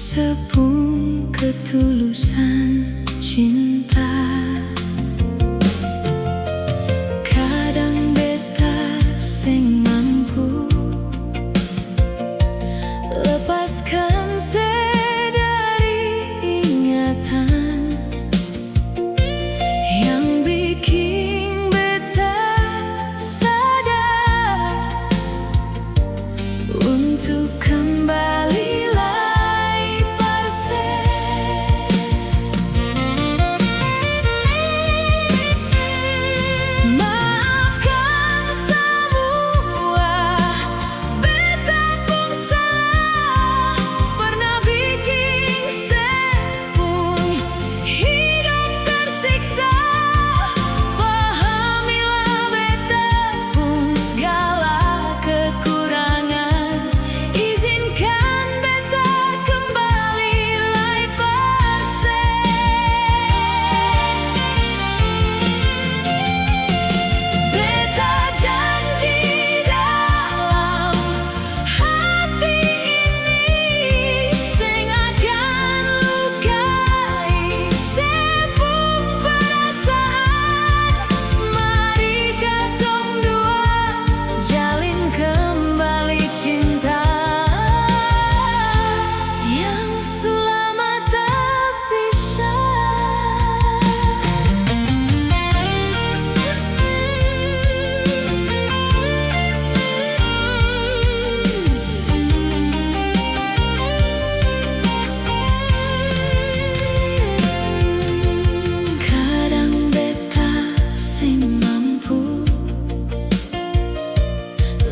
Sepung ketulusan cinta. Kadang beta sing mampu lepaskan dari ingatan yang bikin beta sadar untuk kembali.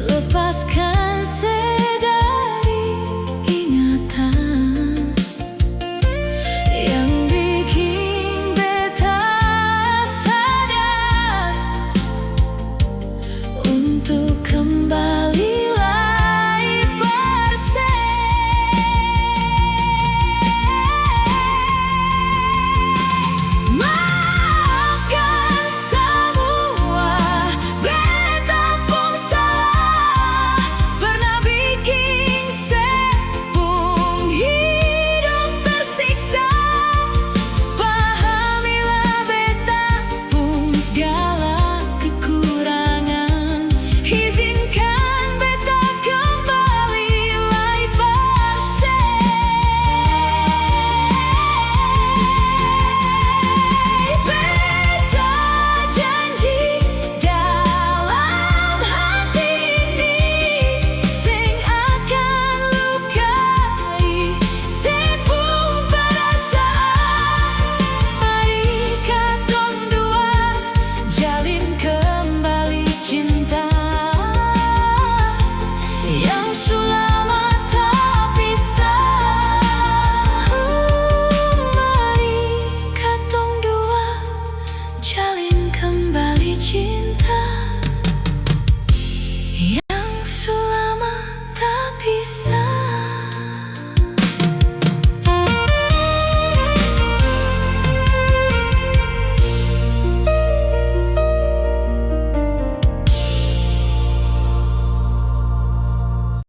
Lepaskan dari ingatan yang bikin beta sadar untuk kembali lagi maafkan semua beta pun salah pernah bikin sepung hidup tersiksa. Pahamilah beta pun segala kekurangan, izinkan beta kembali lagi beta janji dalam hati ini sing akan lukai sepung perasaan. Mari katong dua jalin kembali cinta yang selama tak pisah. Mari katong dua jalin kembali cinta yang selama tak pisah.